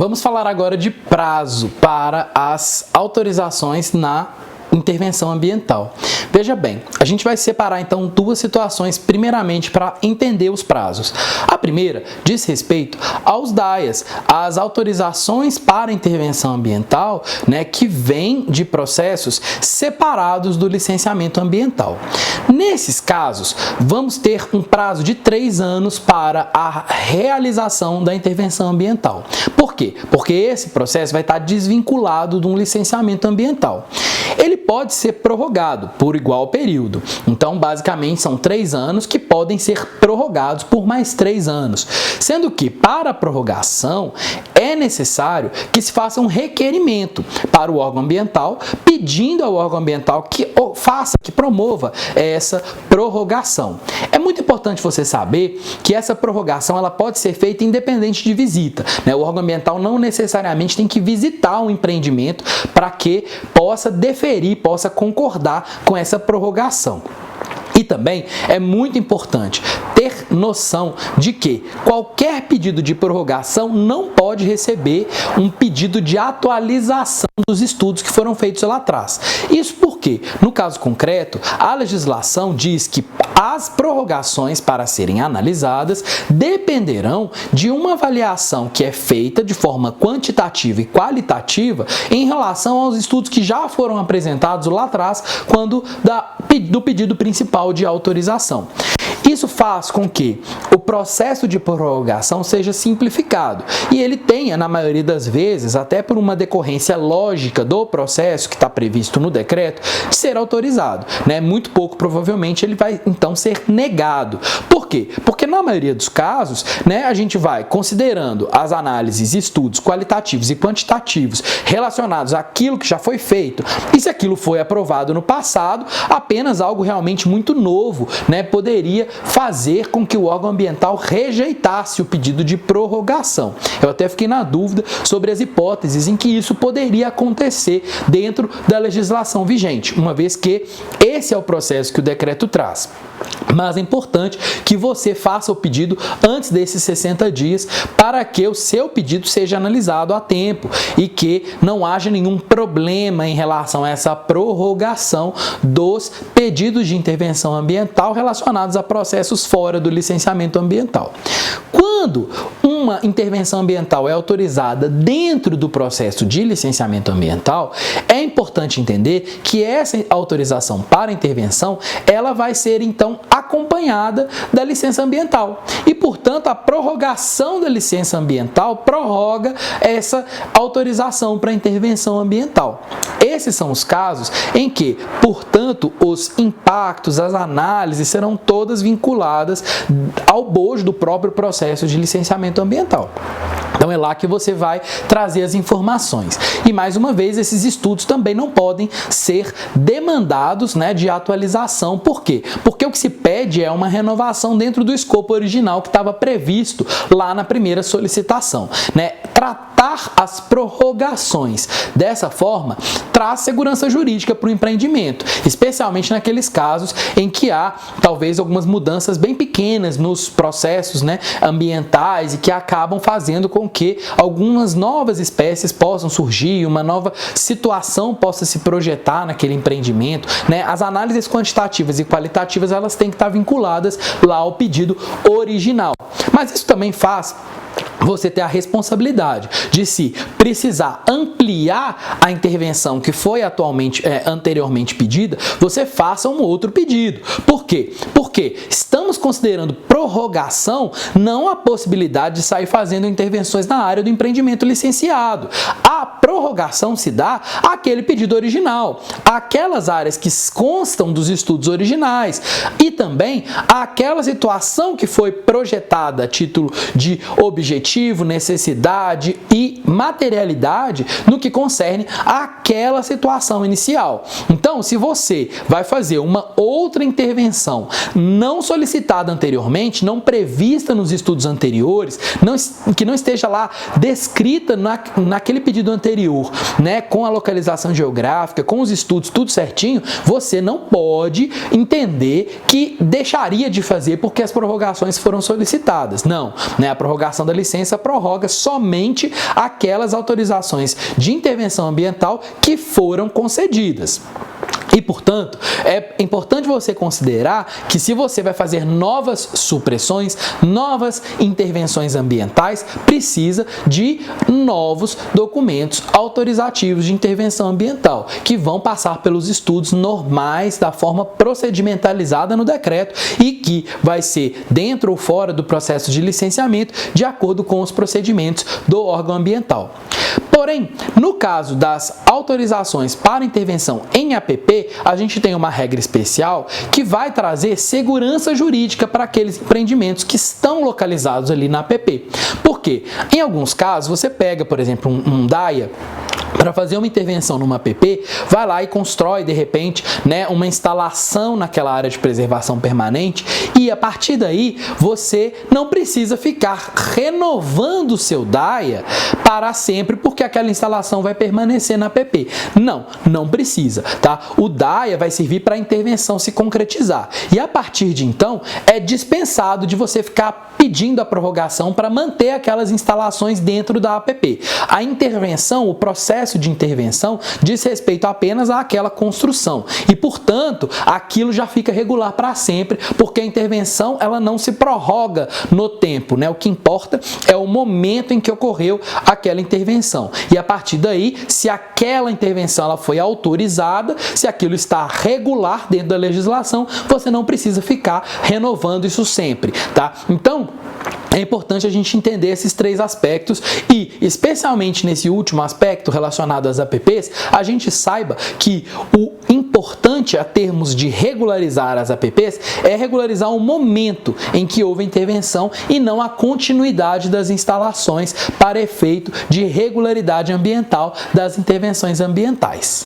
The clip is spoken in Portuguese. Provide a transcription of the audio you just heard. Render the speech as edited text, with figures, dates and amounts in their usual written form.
Vamos falar agora de prazo para as autorizações na intervenção ambiental. Veja bem, a gente vai separar então duas situações, primeiramente para entender os prazos. A primeira diz respeito aos DAIAs, as autorizações para intervenção ambiental, que vêm de processos separados do licenciamento ambiental. Nesses casos, vamos ter um prazo de 3 anos para a realização da intervenção ambiental. Por quê? Porque esse processo vai estar desvinculado de um licenciamento ambiental. Ele pode ser prorrogado por igual período. Então, basicamente, são 3 anos que podem ser prorrogados por mais 3 anos. Sendo que, para a prorrogação, é necessário que se faça um requerimento para o órgão ambiental, pedindo ao órgão ambiental que promova essa prorrogação. É muito importante você saber que essa prorrogação ela pode ser feita independente de visita. O órgão ambiental não necessariamente tem que visitar o empreendimento para que possa deferir, possa concordar com essa prorrogação. E também é muito importante ter noção de que qualquer pedido de prorrogação não pode receber um pedido de atualização dos estudos que foram feitos lá atrás. Isso porque, no caso concreto, a legislação diz que as prorrogações para serem analisadas dependerão de uma avaliação que é feita de forma quantitativa e qualitativa em relação aos estudos que já foram apresentados lá atrás do pedido principal de autorização. Isso faz com que o processo de prorrogação seja simplificado e ele tenha, na maioria das vezes, até por uma decorrência lógica do processo que está previsto no decreto, de ser autorizado. Muito pouco provavelmente ele vai então ser negado. Por quê? Porque na maioria dos casos, a gente vai considerando as análises e estudos qualitativos e quantitativos relacionados àquilo que já foi feito e se aquilo foi aprovado no passado, apenas algo realmente muito novo, poderia fazer com que o órgão ambiental rejeitasse o pedido de prorrogação. Eu até fiquei na dúvida sobre as hipóteses em que isso poderia acontecer dentro da legislação vigente, uma vez que esse é o processo que o decreto traz. Mas é importante que você faça o pedido antes desses 60 dias para que o seu pedido seja analisado a tempo e que não haja nenhum problema em relação a essa prorrogação dos pedidos de intervenção ambiental relacionados a processos fora do licenciamento ambiental. Quando uma intervenção ambiental é autorizada dentro do processo de licenciamento ambiental, é importante entender que essa autorização para intervenção, ela vai ser então acompanhada da licença ambiental. E, portanto, a prorrogação da licença ambiental prorroga essa autorização para intervenção ambiental. Esses são os casos em que, portanto, os impactos, as análises serão todas vinculadas ao bojo do próprio processo de licenciamento ambiental. Então é lá que você vai trazer as informações. E mais uma vez, esses estudos também não podem ser demandados de atualização. Por quê? Porque o que se pede é uma renovação dentro do escopo original que estava previsto lá na primeira solicitação. Tratar as prorrogações dessa forma traz segurança jurídica para o empreendimento, especialmente naqueles casos em que há talvez algumas mudanças bem pequenas nos processos ambientais e que acabam fazendo com que algumas novas espécies possam surgir, uma nova situação possa se projetar naquele empreendimento. As análises quantitativas e qualitativas elas têm que estar vinculadas lá ao pedido original. Mas isso também faz você ter a responsabilidade de, se precisar ampliar a intervenção que foi anteriormente pedida, você faça um outro pedido. Por quê? Porque estamos considerando prorrogação não a possibilidade de sair fazendo intervenções na área do empreendimento licenciado. A prorrogação se dá àquele pedido original, àquelas áreas que constam dos estudos originais e também àquela situação que foi projetada a título de objetivo, necessidade e materialidade no que concerne àquela situação inicial. Então, se você vai fazer uma outra intervenção não solicitada anteriormente, não prevista nos estudos anteriores, que não esteja lá descrita naquele pedido anterior, com a localização geográfica, com os estudos, tudo certinho, você não pode entender que deixaria de fazer porque as prorrogações foram solicitadas. Não, a prorrogação da licença licença prorroga somente aquelas autorizações de intervenção ambiental que foram concedidas. E, portanto, é importante você considerar que se você vai fazer novas supressões, novas intervenções ambientais, precisa de novos documentos autorizativos de intervenção ambiental, que vão passar pelos estudos normais da forma procedimentalizada no decreto e que vai ser dentro ou fora do processo de licenciamento de acordo com os procedimentos do órgão ambiental. Porém, no caso das autorizações para intervenção em APP, a gente tem uma regra especial que vai trazer segurança jurídica para aqueles empreendimentos que estão localizados ali na APP. Por quê? Em alguns casos, você pega, por exemplo, um DAIA, para fazer uma intervenção numa APP, vai lá e constrói, de repente, uma instalação naquela área de preservação permanente e, a partir daí, você não precisa ficar renovando o seu DAIA para sempre, porque aquela instalação vai permanecer na APP. Não precisa, tá? O DAIA vai servir para a intervenção se concretizar. E, a partir de então, é dispensado de você ficar pedindo a prorrogação para manter aquelas instalações dentro da APP. A intervenção, o processo de intervenção diz respeito apenas àquela construção e, portanto, aquilo já fica regular para sempre, porque a intervenção ela não se prorroga no tempo, O que importa é o momento em que ocorreu aquela intervenção. E a partir daí, se aquela intervenção ela foi autorizada, se aquilo está regular dentro da legislação, você não precisa ficar renovando isso sempre, tá? Então, é importante a gente entender esses três aspectos e, especialmente nesse último aspecto relacionado às APPs, a gente saiba que o importante a termos de regularizar as APPs é regularizar o momento em que houve a intervenção e não a continuidade das instalações para efeito de regularidade ambiental das intervenções ambientais.